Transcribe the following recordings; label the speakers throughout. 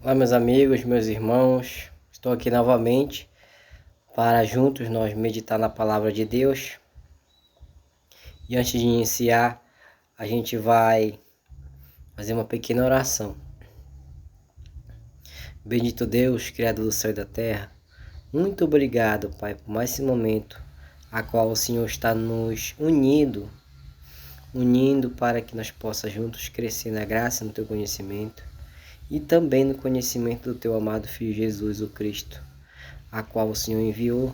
Speaker 1: Olá, meus amigos, meus irmãos, estou aqui novamente para juntos nós meditar na palavra de Deus. E antes de iniciar, a gente vai fazer uma pequena oração. Bendito Deus, Criador do céu e da terra, muito obrigado, Pai, por mais esse momento a qual o Senhor está nos unindo para que nós possamos juntos crescer na graça e no Teu conhecimento e também no conhecimento do Teu amado Filho Jesus, o Cristo, a qual o Senhor enviou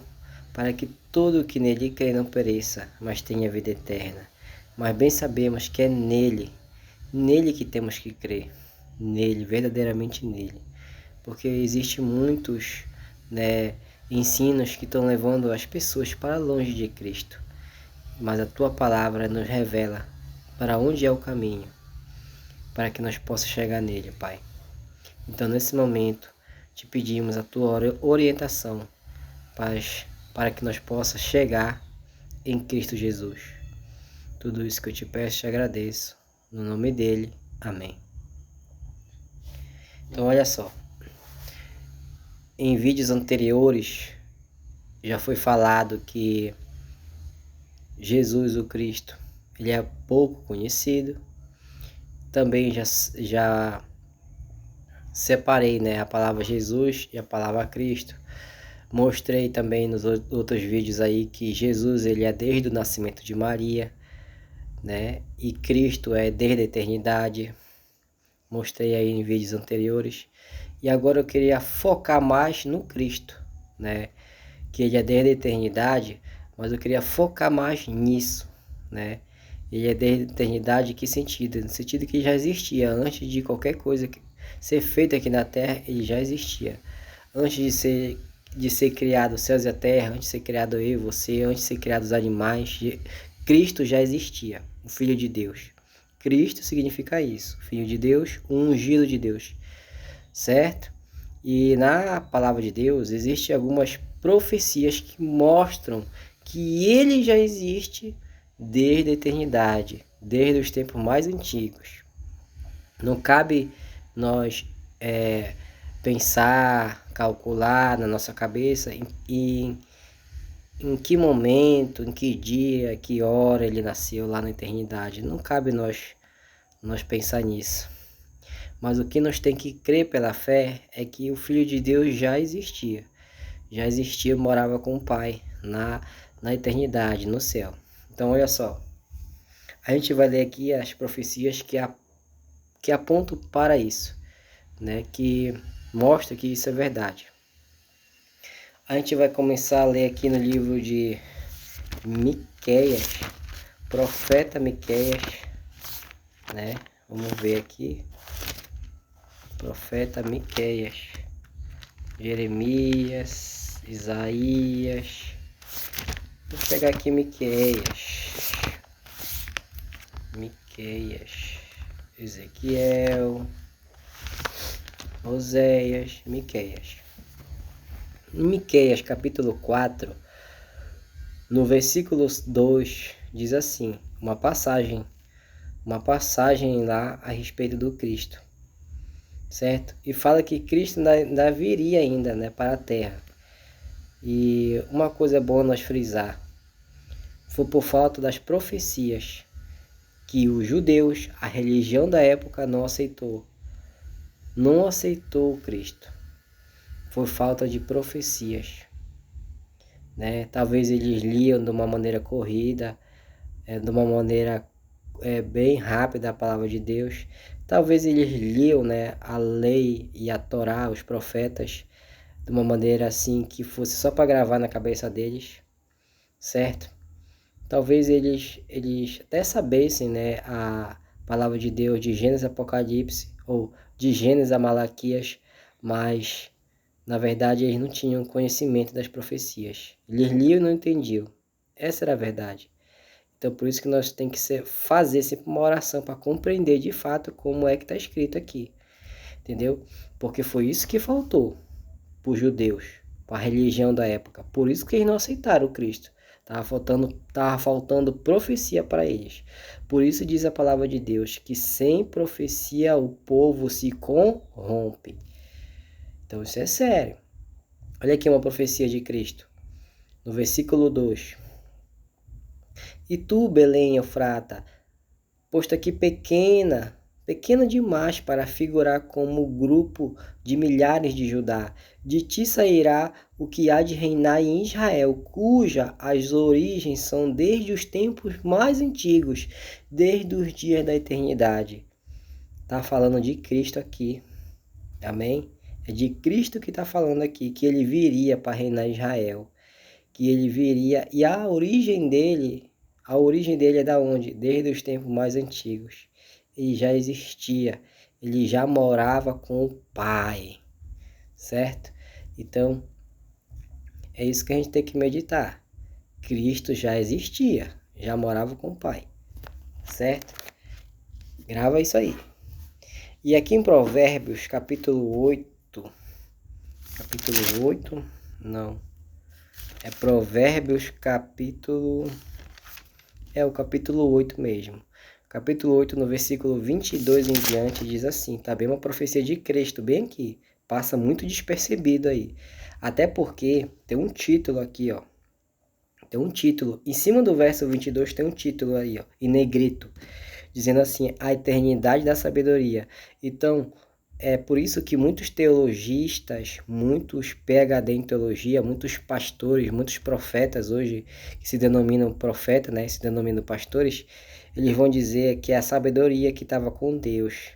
Speaker 1: para que todo o que nele crê não pereça, mas tenha vida eterna. Mas bem sabemos que é nele que temos que crer, nele, verdadeiramente nele. Porque existem muitos ensinos que estão levando as pessoas para longe de Cristo. Mas a Tua palavra nos revela para onde é o caminho, para que nós possamos chegar nele, Pai. Então, nesse momento, te pedimos a Tua orientação, Pai, para que nós possamos chegar em Cristo Jesus. Tudo isso que eu te peço, te agradeço. No nome dele, amém. Então, olha só. Em vídeos anteriores, já foi falado que Jesus, o Cristo, ele é pouco conhecido. Também já separei, a palavra Jesus e a palavra Cristo. Mostrei também nos outros vídeos aí que Jesus, ele é desde o nascimento de Maria, e Cristo é desde a eternidade. Mostrei aí em vídeos anteriores. E agora eu queria focar mais no Cristo, que ele é desde a eternidade, mas eu queria focar mais nisso, Ele é desde a eternidade, em que sentido? No sentido que já existia, antes de qualquer coisa ser feita aqui na Terra, ele já existia. Antes de ser criado os céus e a terra, antes de ser criado eu e você, antes de ser criado os animais, Cristo já existia, o Filho de Deus. Cristo significa isso, Filho de Deus, o ungido de Deus, certo? E na palavra de Deus existem algumas profecias que mostram que ele já existe desde a eternidade, desde os tempos mais antigos. Não cabe nós pensar, calcular na nossa cabeça em que momento, em que dia, que hora ele nasceu lá na eternidade. Não cabe nós pensar nisso. Mas o que nós tem que crer pela fé é que o Filho de Deus já existia. Já existia, morava com o Pai na eternidade, no céu. Então olha só. A gente vai ler aqui as profecias que apontam para isso, que mostra que isso é verdade. A gente vai começar a ler aqui no livro de Miqueias, profeta Miqueias, Vamos ver aqui. Profeta Miqueias, Jeremias, Isaías. Vou pegar aqui Miqueias, Ezequiel, Oséias, Miqueias. Em Miqueias, capítulo 4, no versículo 2, diz assim, uma passagem lá a respeito do Cristo, certo? E fala que Cristo ainda viria ainda, para a terra. E uma coisa boa nós frisar, foi por falta das profecias que os judeus, a religião da época, não aceitou o Cristo. Foi falta de profecias, Talvez eles liam de uma maneira corrida, de uma maneira bem rápida a palavra de Deus. Talvez eles liam, a lei e a Torá, os profetas, de uma maneira assim que fosse só para gravar na cabeça deles, certo? Talvez eles até sabessem, a palavra de Deus de Gênesis a Apocalipse, ou de Gênesis a Malaquias, mas na verdade eles não tinham conhecimento das profecias. Eles liam e não entendiam. Essa era a verdade. Então por isso que nós temos que fazer sempre uma oração para compreender de fato como é que está escrito aqui. Entendeu? Porque foi isso que faltou para os judeus, para a religião da época. Por isso que eles não aceitaram o Cristo. Tava faltando profecia para eles. Por isso diz a palavra de Deus que sem profecia o povo se corrompe. Então isso é sério. Olha aqui uma profecia de Cristo, no versículo 2. E tu, Belém Efrata, posto aqui pequena demais para figurar como grupo de milhares de Judá. De ti sairá o que há de reinar em Israel, cuja as origens são desde os tempos mais antigos, desde os dias da eternidade. Está falando de Cristo aqui, amém? É de Cristo que está falando aqui, que ele viria para reinar em Israel, que ele viria, e a origem dele é da onde? Desde os tempos mais antigos. Ele já existia, ele já morava com o Pai, certo? Então, é isso que a gente tem que meditar. Cristo já existia, já morava com o Pai, certo? Grava isso aí. E aqui em Provérbios, capítulo 8, não, é Provérbios capítulo, o capítulo 8 mesmo. Capítulo 8, no versículo 22 em diante, diz assim, tá bem uma profecia de Cristo, bem aqui, passa muito despercebido aí. Até porque tem um título aqui, ó. Tem um título, em cima do verso 22 tem um título aí, ó, em negrito, dizendo assim, a eternidade da sabedoria. Então, é por isso que muitos teologistas, muitos PhD em teologia, muitos pastores, muitos profetas hoje, que se denominam profeta, né, se denominam pastores, eles vão dizer que é a sabedoria que estava com Deus,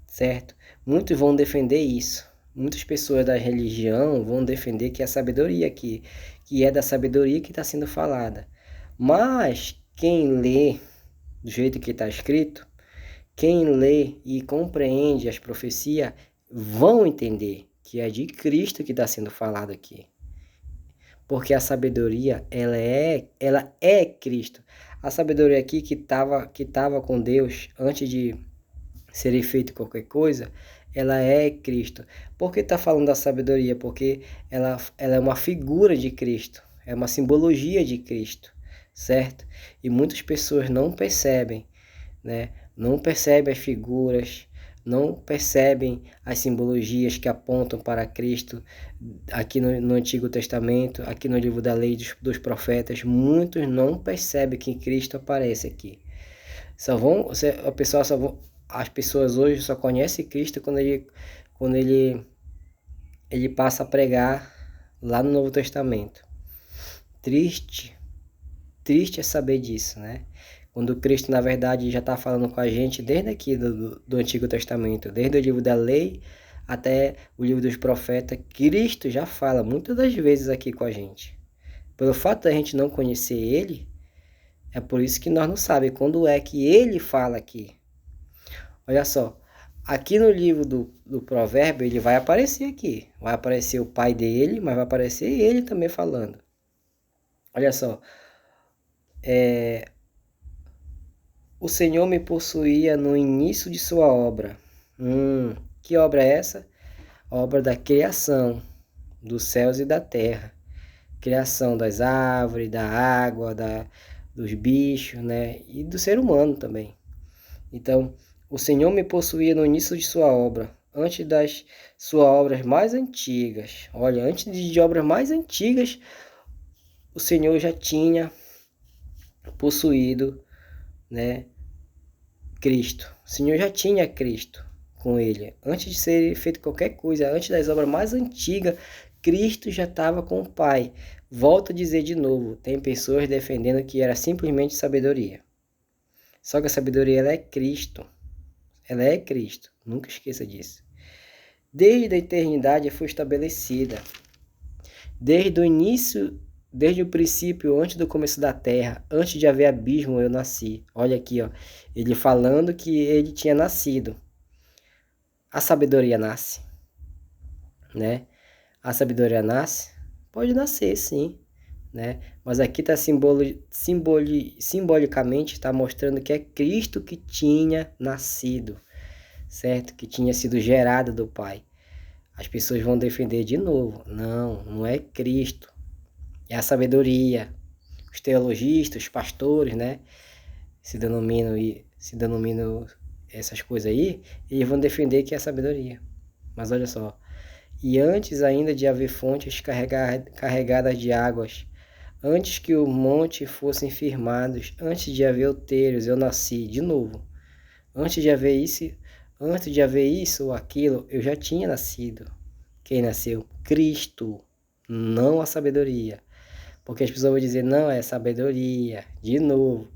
Speaker 1: certo? Muitos vão defender isso. Muitas pessoas da religião vão defender que é a sabedoria que é da sabedoria que está sendo falada. Mas quem lê do jeito que está escrito, quem lê e compreende as profecias, vão entender que é de Cristo que está sendo falado aqui. Porque a sabedoria, ela é Cristo. A sabedoria aqui que tava com Deus antes de ser feito qualquer coisa, ela é Cristo. Por que está falando da sabedoria? Porque ela é uma figura de Cristo, é uma simbologia de Cristo, certo? E muitas pessoas não percebem, né? Não percebem as figuras, não percebem as simbologias que apontam para Cristo aqui no Antigo Testamento, aqui no livro da Lei dos Profetas. Muitos não percebem que Cristo aparece aqui. As pessoas hoje só conhecem Cristo quando ele passa a pregar lá no Novo Testamento. Triste é saber disso, né? Quando Cristo, na verdade, já está falando com a gente desde aqui do Antigo Testamento, desde o livro da Lei até o livro dos Profetas, Cristo já fala muitas das vezes aqui com a gente. Pelo fato da gente não conhecer Ele, é por isso que nós não sabemos quando é que Ele fala aqui. Olha só, aqui no livro do Provérbio, ele vai aparecer aqui. Vai aparecer o pai dele, mas vai aparecer ele também falando. Olha só, o Senhor me possuía no início de sua obra. Que obra é essa? A obra da criação dos céus e da terra. Criação das árvores, da água, dos bichos, né? E do ser humano também. Então, o Senhor me possuía no início de sua obra, antes das suas obras mais antigas. Olha, antes de obras mais antigas, o Senhor já tinha possuído, né, Cristo. O Senhor já tinha Cristo com ele. Antes de ser feito qualquer coisa, antes das obras mais antigas, Cristo já estava com o Pai. Volto a dizer de novo, tem pessoas defendendo que era simplesmente sabedoria. Só que a sabedoria, ela é Cristo. Ela é Cristo. Nunca esqueça disso. Desde a eternidade foi estabelecida. Desde o início, desde o princípio, antes do começo da terra, antes de haver abismo, eu nasci. Olha aqui, ó, ele falando que ele tinha nascido. A sabedoria nasce, né? A sabedoria nasce? Pode nascer, sim, né? Mas aqui está simbolicamente está mostrando que é Cristo que tinha nascido, certo? Que tinha sido gerado do Pai. As pessoas vão defender de novo. Não é Cristo. É a sabedoria. Os teologistas, os pastores, né? Se denominam essas coisas aí, eles vão defender que é a sabedoria. Mas olha só, e antes ainda de haver fontes carregadas de águas, antes que o monte fossem firmados, antes de haver outeiros, eu nasci de novo. Antes de haver isso ou aquilo, eu já tinha nascido. Quem nasceu? Cristo, não a sabedoria. Porque as pessoas vão dizer, não, é sabedoria. De novo,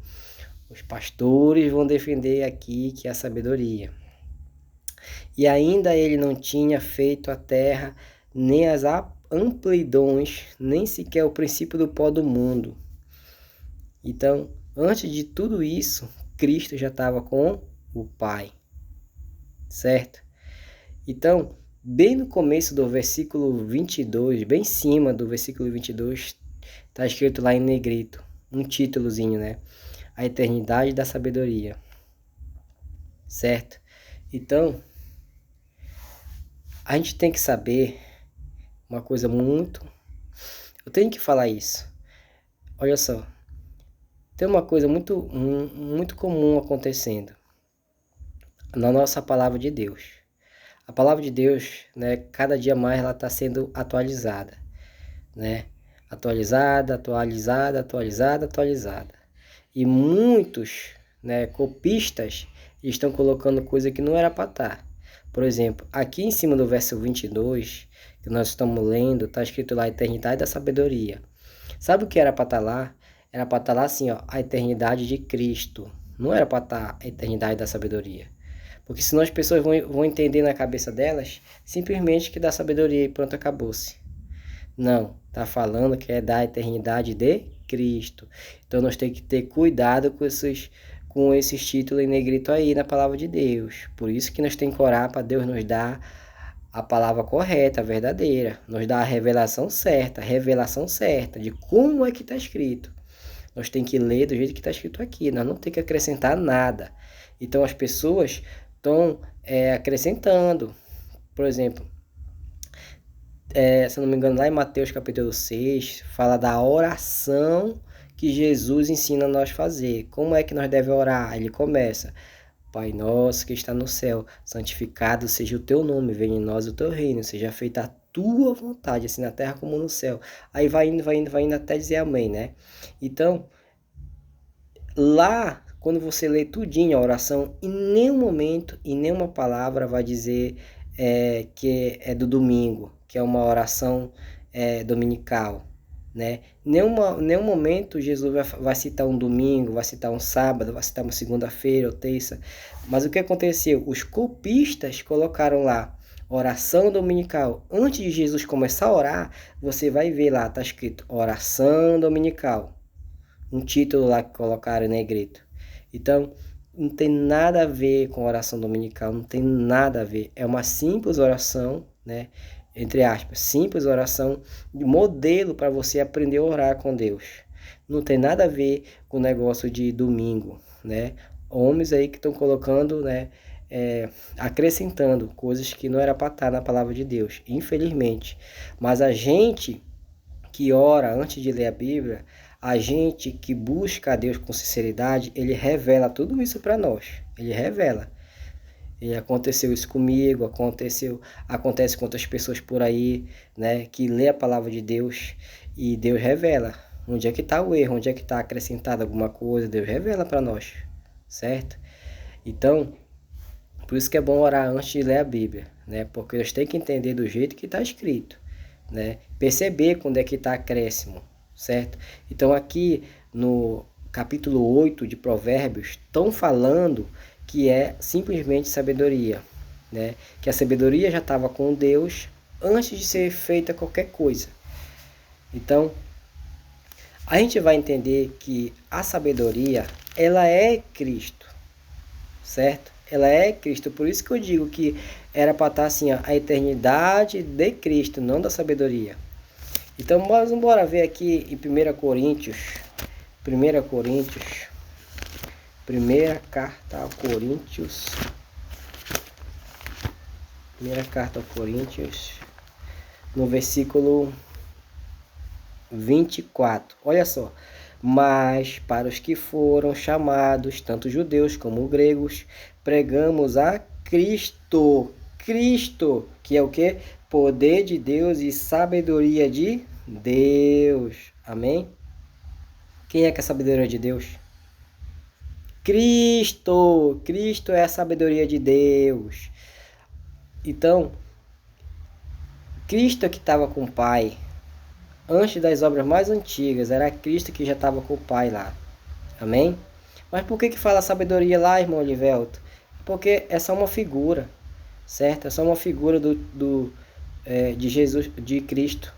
Speaker 1: os pastores vão defender aqui que é a sabedoria. E ainda ele não tinha feito a terra, nem as amplidões, nem sequer o princípio do pó do mundo. Então, antes de tudo isso, Cristo já estava com o Pai, certo? Então, bem no começo do versículo 22, bem em cima do versículo 22, está escrito lá em negrito, um títulozinho, né? A eternidade da sabedoria, certo? Então, a gente tem que saber uma coisa muito... Eu tenho que falar isso. Olha só, tem uma coisa muito comum acontecendo na nossa palavra de Deus. A palavra de Deus, né, cada dia mais ela está sendo atualizada, né? Atualizada. E muitos, né, copistas estão colocando coisa que não era para estar. Por exemplo, aqui em cima do verso 22, que nós estamos lendo, está escrito lá, eternidade da sabedoria. Sabe o que era para estar lá? Era para estar lá assim, ó, a eternidade de Cristo. Não era para estar a eternidade da sabedoria. Porque senão as pessoas vão entender na cabeça delas simplesmente que dá sabedoria e pronto, acabou-se. Não, está falando que é da eternidade de Cristo. Então nós temos que ter cuidado com esses títulos em negrito aí na palavra de Deus. Por isso que nós temos que orar para Deus nos dar a palavra correta, a verdadeira. Nos dar a revelação certa de como é que está escrito. Nós temos que ler do jeito que está escrito aqui. Nós não temos que acrescentar nada. Então as pessoas estão acrescentando. Por exemplo, se eu não me engano, lá em Mateus capítulo 6, fala da oração que Jesus ensina a nós fazer. Como é que nós devemos orar? Ele começa: Pai nosso que está no céu, santificado seja o teu nome, venha em nós o teu reino, seja feita a tua vontade, assim na terra como no céu. Aí vai indo até dizer amém, né? Então, lá, quando você lê tudinho a oração, em nenhum momento, em nenhuma palavra vai dizer que é do domingo, que é uma oração dominical, né? Nenhum momento Jesus vai citar um domingo, vai citar um sábado, vai citar uma segunda-feira ou terça. Mas o que aconteceu? Os copistas colocaram lá oração dominical. Antes de Jesus começar a orar, você vai ver lá, está escrito oração dominical. Um título lá que colocaram em negrito. Então, não tem nada a ver com oração dominical, não tem nada a ver. É uma simples oração, né? Entre aspas, simples oração de modelo para você aprender a orar com Deus. Não tem nada a ver com o negócio de domingo, né? Homens aí que estão colocando, né? Acrescentando coisas que não era para estar na palavra de Deus, infelizmente. Mas a gente que ora antes de ler a Bíblia, a gente que busca a Deus com sinceridade, ele revela tudo isso para nós. Ele revela. E aconteceu isso comigo, acontece com outras pessoas por aí, né, que lê a palavra de Deus e Deus revela. Onde é que está o erro, onde é que está acrescentado alguma coisa, Deus revela para nós, certo? Então, por isso que é bom orar antes de ler a Bíblia, né? Porque nós temos que entender do jeito que está escrito, né? Perceber quando é que está acréscimo, certo? Então aqui no capítulo 8 de Provérbios estão falando que é simplesmente sabedoria, né? Que a sabedoria já estava com Deus antes de ser feita qualquer coisa. Então, a gente vai entender que a sabedoria, ela é Cristo, certo? Ela é Cristo, por isso que eu digo que era para estar assim, ó, a eternidade de Cristo, não da sabedoria. Então, vamos ver aqui em 1 Coríntios, primeira carta aos Coríntios, no versículo 24. Olha só. Mas para os que foram chamados, tanto judeus como gregos, pregamos a Cristo, que é o quê? poder de Deus e sabedoria de Deus. Amém? Quem é que é a sabedoria de Deus? Cristo! Cristo é a sabedoria de Deus. Então, Cristo é que estava com o Pai. Antes das obras mais antigas, era Cristo que já estava com o Pai lá. Amém? Mas por que fala sabedoria lá, irmão Olivelto? Porque é só uma figura, certo? É só uma figura de Jesus, de Cristo,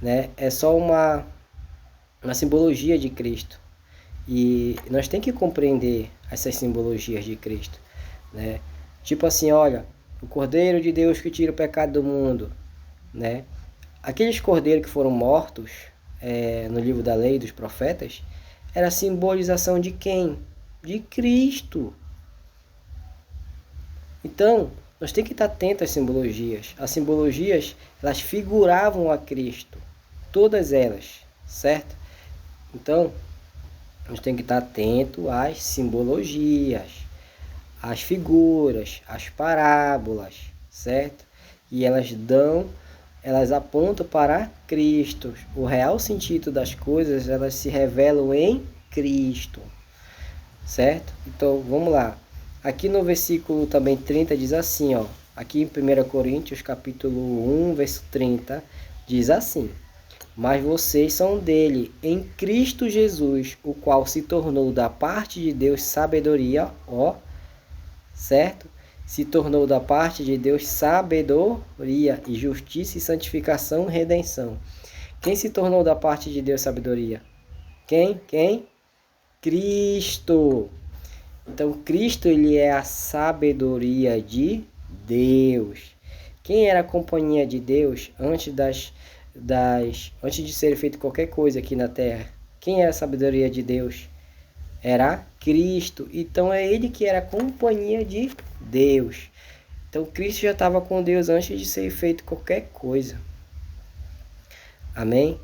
Speaker 1: né? É só uma simbologia de Cristo. E nós temos que compreender essas simbologias de Cristo, né? Tipo assim, olha, o Cordeiro de Deus que tira o pecado do mundo, né? Aqueles cordeiros que foram mortos no livro da lei dos profetas, era a simbolização de quem? De Cristo. Então, nós temos que estar atentos às simbologias. As simbologias, elas figuravam a Cristo. Todas elas, certo? Então, nós temos que estar atentos às simbologias, às figuras, às parábolas, certo? E elas apontam para Cristo. O real sentido das coisas, elas se revelam em Cristo, certo? Então, vamos lá. Aqui no versículo também 30 diz assim, ó. Aqui em 1 Coríntios, capítulo 1, verso 30, diz assim: mas vocês são dele, em Cristo Jesus, o qual se tornou da parte de Deus sabedoria, ó, certo? Se tornou da parte de Deus sabedoria e justiça e santificação e redenção. Quem se tornou da parte de Deus sabedoria? Quem? Cristo. Então, Cristo, ele é a sabedoria de Deus. Quem era a companhia de Deus antes antes de ser feito qualquer coisa aqui na terra? Quem era a sabedoria de Deus? Era Cristo. Então é ele que era a companhia de Deus. Então Cristo já estava com Deus antes de ser feito qualquer coisa. Amém?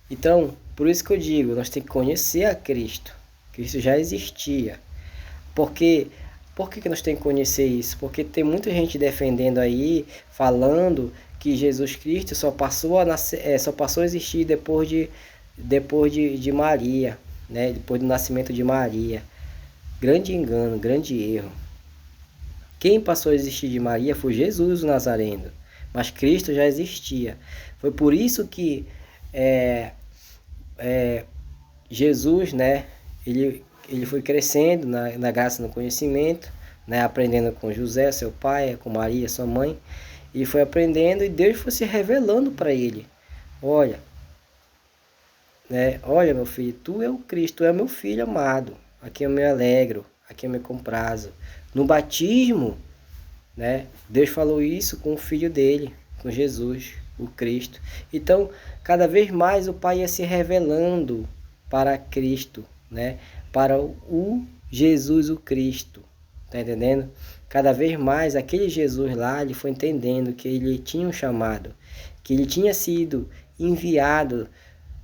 Speaker 1: Então, por isso que eu digo, nós temos que conhecer a Cristo. Cristo já existia. Por que nós temos que conhecer isso? Porque tem muita gente defendendo aí, falando que Jesus Cristo só passou a existir depois de Maria, né? Depois do nascimento de Maria. Grande engano, grande erro. Quem passou a existir de Maria foi Jesus o Nazareno, mas Cristo já existia. Foi por isso que Jesus, né? Ele foi crescendo na graça e no conhecimento, né? Aprendendo com José, seu pai, com Maria, sua mãe. E foi aprendendo e Deus foi se revelando para ele. Olha, né? Olha, meu filho, tu é o Cristo, tu é meu filho amado. Aqui eu me alegro, aqui eu me comprazo. No batismo, né? Deus falou isso com o filho dele, com Jesus, o Cristo. Então, cada vez mais o Pai ia se revelando para Cristo, né? Para o Jesus, o Cristo. Tá entendendo? Cada vez mais aquele Jesus lá, ele foi entendendo que ele tinha um chamado, que ele tinha sido enviado,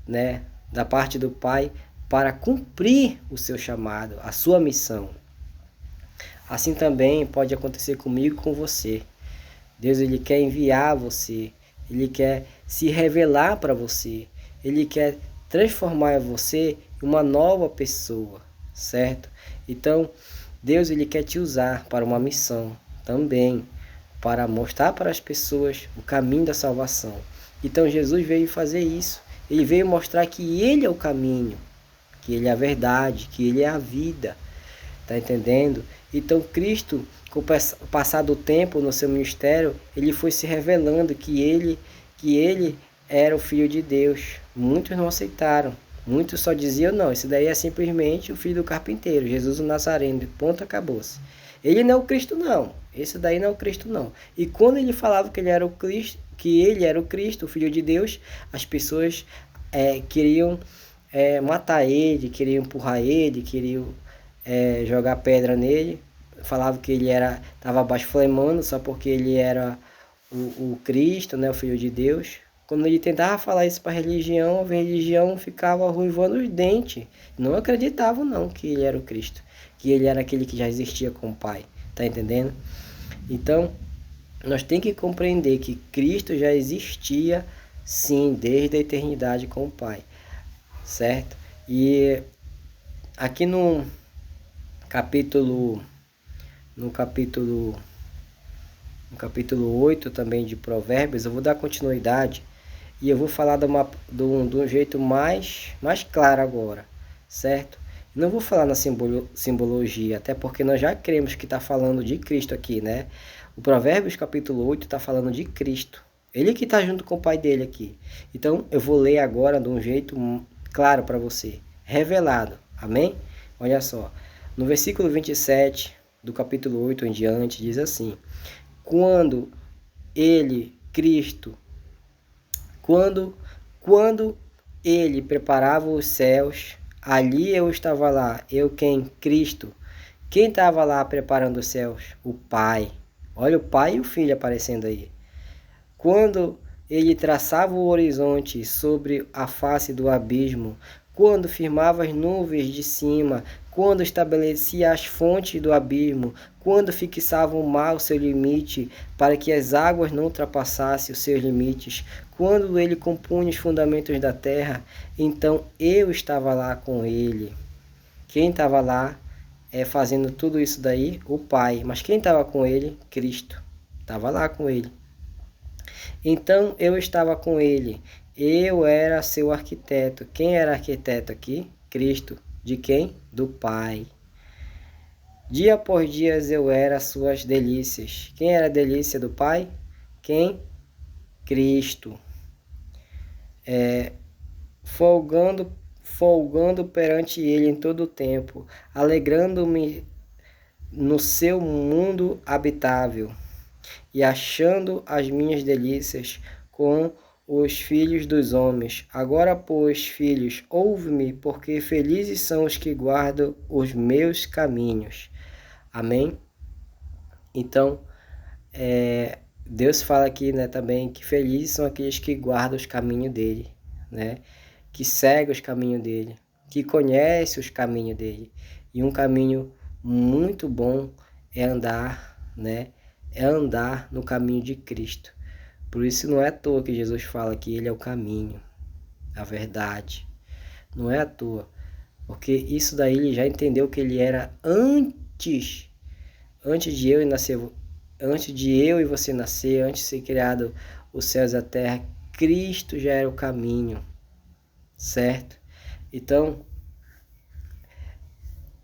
Speaker 1: né, da parte do Pai para cumprir o seu chamado, a sua missão. Assim também pode acontecer comigo e com você. Deus, ele quer enviar você, ele quer se revelar para você, ele quer transformar você em uma nova pessoa, certo? Então, Deus, ele quer te usar para uma missão também, para mostrar para as pessoas o caminho da salvação. Então, Jesus veio fazer isso. Ele veio mostrar que ele é o caminho, que ele é a verdade, que ele é a vida. Tá entendendo? Então, Cristo, com o passar do tempo no seu ministério, ele foi se revelando que ele era o Filho de Deus. Muitos não aceitaram. Muitos só diziam, não, esse daí é simplesmente o filho do carpinteiro, Jesus o Nazareno, de ponto acabou-se. Ele não é o Cristo, não. Esse daí não é o Cristo, não. E quando ele falava que ele era o Cristo, o Filho de Deus, as pessoas queriam matar ele, queriam empurrar ele, queriam jogar pedra nele. Falavam que ele estava blasfemando só porque ele era o Cristo, né, o Filho de Deus. Quando ele tentava falar isso para a religião ficava ruivando os dentes. Não acreditavam não que ele era o Cristo, que ele era aquele que já existia com o Pai. Tá entendendo? Então, nós temos que compreender que Cristo já existia, sim, desde a eternidade com o Pai, certo? E aqui capítulo, no capítulo, no capítulo 8 também de Provérbios, eu vou dar continuidade e eu vou falar de um jeito mais claro agora, certo? Não vou falar na simbologia, até porque nós já cremos que está falando de Cristo aqui, né? O Provérbios capítulo 8 está falando de Cristo. Ele que está junto com o Pai dele aqui. Então, eu vou ler agora de um jeito claro para você, revelado. Amém? Olha só. No versículo 27 do capítulo 8 em diante, diz assim: Quando ele, Cristo, quando ele preparava os céus, ali eu estava lá. Eu quem? Cristo. Quem estava lá preparando os céus? O Pai. Olha o Pai e o Filho aparecendo aí. Quando ele traçava o horizonte sobre a face do abismo, quando firmava as nuvens de cima, quando estabelecia as fontes do abismo, quando fixava o mar o seu limite, para que as águas não ultrapassassem os seus limites, quando ele compunha os fundamentos da terra, então eu estava lá com ele. Quem estava lá fazendo tudo isso daí? O Pai. Mas quem estava com ele? Cristo. Estava lá com ele. Então eu estava com ele. Eu era seu arquiteto. Quem era arquiteto aqui? Cristo. De quem? Do Pai. Dia após dia eu era suas delícias. Quem era a delícia do Pai? Quem? Cristo. Folgando perante ele em todo o tempo, alegrando-me no seu mundo habitável e achando as minhas delícias com os filhos dos homens. Agora, pois, filhos, ouve-me, porque felizes são os que guardam os meus caminhos. Amém? Então, Deus fala aqui, né, também que felizes são aqueles que guardam os caminhos dele, né? Que seguem os caminhos dele, que conhecem os caminhos dele. E um caminho muito bom é andar, né? É andar no caminho de Cristo. Por isso não é à toa que Jesus fala que ele é o caminho, a verdade. Não é à toa. Porque isso daí ele já entendeu que ele era antes de eu nascer, antes de eu e você nascer, antes de ser criado os céus e a terra, Cristo já era o caminho, certo? Então,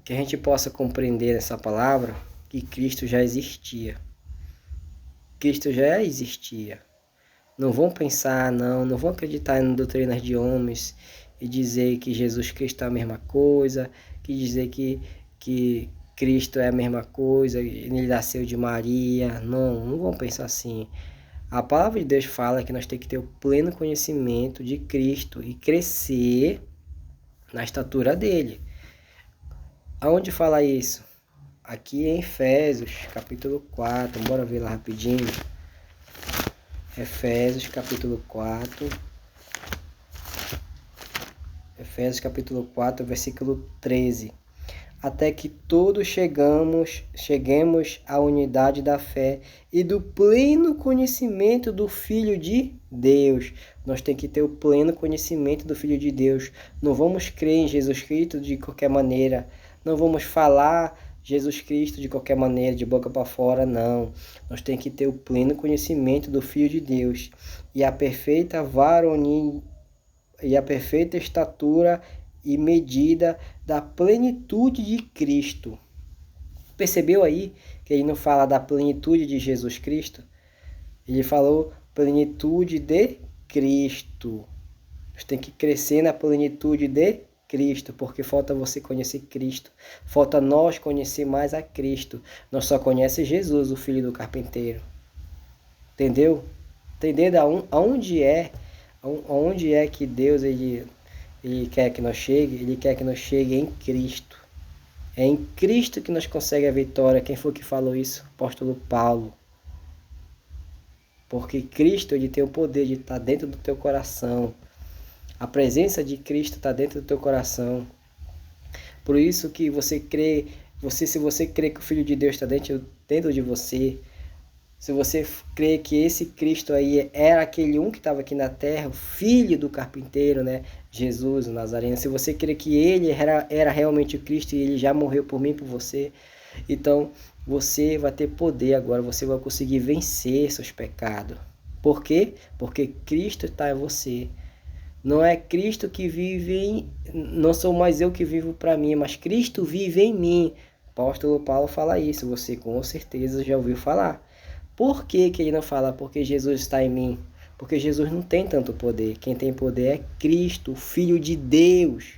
Speaker 1: que a gente possa compreender essa palavra, que Cristo já existia. Cristo já existia. Não vão pensar, não vão acreditar em doutrinas de homens e dizer que Jesus Cristo é a mesma coisa, que dizer que Cristo é a mesma coisa, ele nasceu de Maria. Não vão pensar assim. A palavra de Deus fala que nós temos que ter o pleno conhecimento de Cristo e crescer na estatura dele. Aonde fala isso? Aqui em Efésios, capítulo 4. Bora ver lá rapidinho. Efésios, capítulo 4. Efésios, capítulo 4, versículo 13. Até que todos cheguemos à unidade da fé e do pleno conhecimento do Filho de Deus. Nós temos que ter o pleno conhecimento do Filho de Deus. Não vamos crer em Jesus Cristo de qualquer maneira. Não vamos falar Jesus Cristo de qualquer maneira, de boca para fora, não. Nós temos que ter o pleno conhecimento do Filho de Deus e a perfeita varonil e a perfeita estatura e medida da plenitude de Cristo. Percebeu aí que ele não fala da plenitude de Jesus Cristo? Ele falou plenitude de Cristo. Nós temos que crescer na plenitude de Cristo, porque falta você conhecer Cristo. Falta nós conhecer mais a Cristo. Nós só conhecemos Jesus, o Filho do carpinteiro. Entendeu? Entender aonde é que Deus ele quer que nós chegue? Ele quer que nós chegue em Cristo. É em Cristo que nós conseguimos a vitória. Quem foi que falou isso? Apóstolo Paulo. Porque Cristo ele tem o poder de estar dentro do teu coração. A presença de Cristo está dentro do teu coração. Por isso que você crê, se você crê que o Filho de Deus está dentro de você, se você crê que esse Cristo aí era aquele um que estava aqui na terra, o filho do carpinteiro, né? Jesus, o Nazareno, se você crê que ele era realmente o Cristo e ele já morreu por mim e por você, então você vai ter poder agora, você vai conseguir vencer seus pecados. Por quê? Porque Cristo está em você. Não é Cristo que vive em... Não sou mais eu que vivo para mim, mas Cristo vive em mim. O apóstolo Paulo fala isso, você com certeza já ouviu falar. Por que que ele não fala porque Jesus está em mim? Porque Jesus não tem tanto poder. Quem tem poder é Cristo, o Filho de Deus.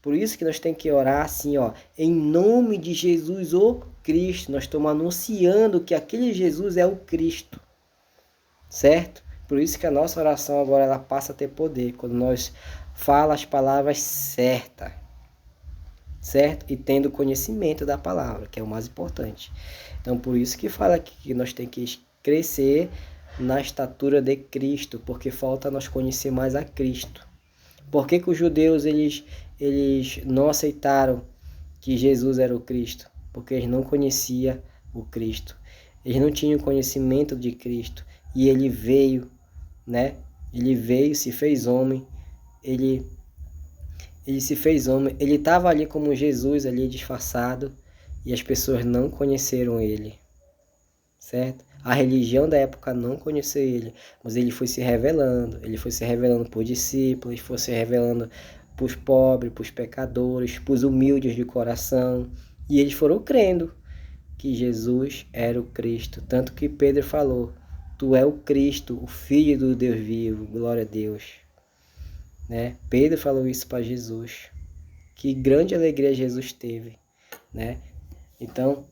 Speaker 1: Por isso que nós temos que orar assim, ó, em nome de Jesus, o Cristo. Nós estamos anunciando que aquele Jesus é o Cristo, certo? Por isso que a nossa oração agora ela passa a ter poder, quando nós falamos as palavras certas, certo? E tendo conhecimento da palavra, que é o mais importante. Então, por isso que fala que nós temos que crescer na estatura de Cristo, porque falta nós conhecer mais a Cristo. Por que que os judeus eles não aceitaram que Jesus era o Cristo? Porque eles não conheciam o Cristo. Eles não tinham conhecimento de Cristo. E ele veio, né? Ele veio, se fez homem. Ele se fez homem. Ele estava ali como Jesus, ali disfarçado. E as pessoas não conheceram ele. Certo? A religião da época não conheceu ele, mas ele foi se revelando para os discípulos, foi se revelando para os pobres, para os pecadores, para os humildes de coração, e eles foram crendo que Jesus era o Cristo, tanto que Pedro falou, tu é o Cristo, o Filho do Deus vivo, glória a Deus. Né? Pedro falou isso para Jesus, que grande alegria Jesus teve, né? Então,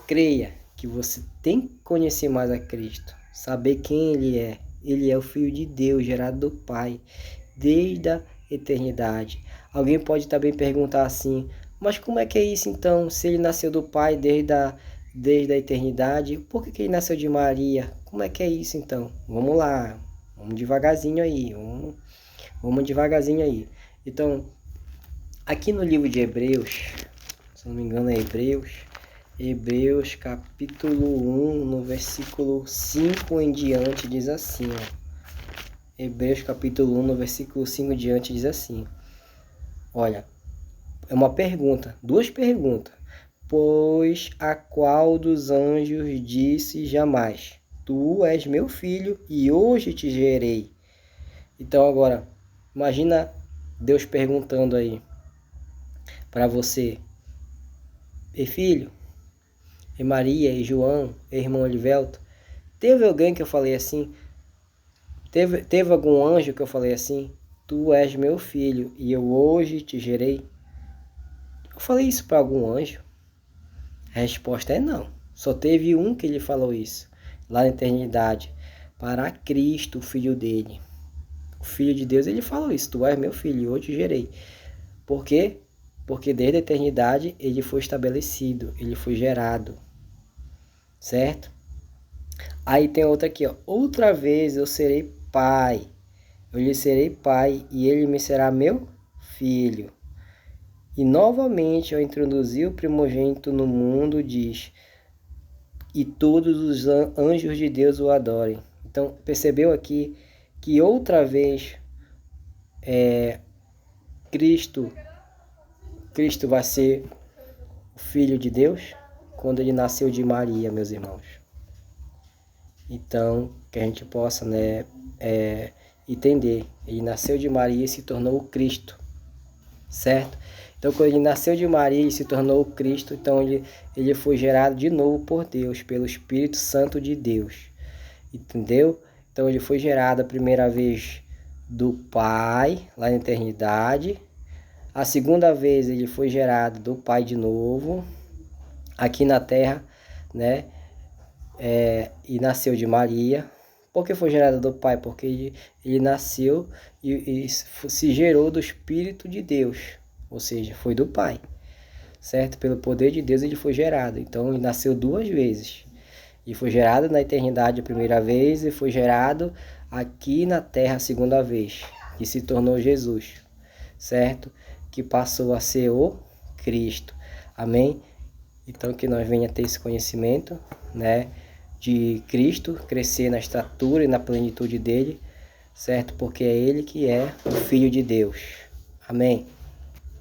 Speaker 1: creia que você tem que conhecer mais a Cristo, saber quem Ele é. Ele é o Filho de Deus, gerado do Pai, desde a eternidade. Alguém pode também perguntar assim, mas como é que é isso então? Se Ele nasceu do Pai desde a eternidade, por que Ele nasceu de Maria? Como é que é isso então? Vamos lá, vamos devagarzinho aí, vamos devagarzinho aí. Então, aqui no livro de Hebreus, se não me engano é Hebreus capítulo 1, no versículo 5 em diante, diz assim, ó. Hebreus capítulo 1, no versículo 5 em diante, diz assim. Olha, é uma pergunta, duas perguntas. Pois a qual dos anjos disse jamais, tu és meu filho e hoje te gerei. Então agora, imagina Deus perguntando aí para você, e filho, e Maria, e João, e irmão Olivelto, teve alguém que eu falei assim? Teve algum anjo que eu falei assim? Tu és meu filho e eu hoje te gerei? Eu falei isso para algum anjo? A resposta é não. Só teve um que ele falou isso, lá na eternidade, para Cristo, o Filho dele. O Filho de Deus, ele falou isso, tu és meu filho e hoje te gerei. Por quê? Porque desde a eternidade ele foi estabelecido, ele foi gerado. Certo? Aí tem outra aqui, ó. Outra vez eu serei pai. Eu lhe serei pai e ele me será meu filho. E novamente eu introduzi o primogênito no mundo, diz, e todos os anjos de Deus o adorem. Então, percebeu aqui que outra vez Cristo vai ser o Filho de Deus quando ele nasceu de Maria, meus irmãos. Então, que a gente possa, né, entender. Ele nasceu de Maria e se tornou o Cristo, certo? Então, quando ele nasceu de Maria e se tornou o Cristo, então ele foi gerado de novo por Deus, pelo Espírito Santo de Deus, entendeu? Então, ele foi gerado a primeira vez do Pai, lá na eternidade. A segunda vez, ele foi gerado do Pai de novo, aqui na terra, né? E nasceu de Maria. Por que foi gerado do Pai? Porque ele nasceu e se gerou do Espírito de Deus, ou seja, foi do Pai, certo? Pelo poder de Deus ele foi gerado, então ele nasceu duas vezes. E foi gerado na eternidade a primeira vez e foi gerado aqui na terra a segunda vez, que se tornou Jesus, certo? Que passou a ser o Cristo, amém? Então que nós venha ter esse conhecimento, né? de Cristo, crescer na estatura e na plenitude dele, certo? Porque é ele que é o Filho de Deus. Amém.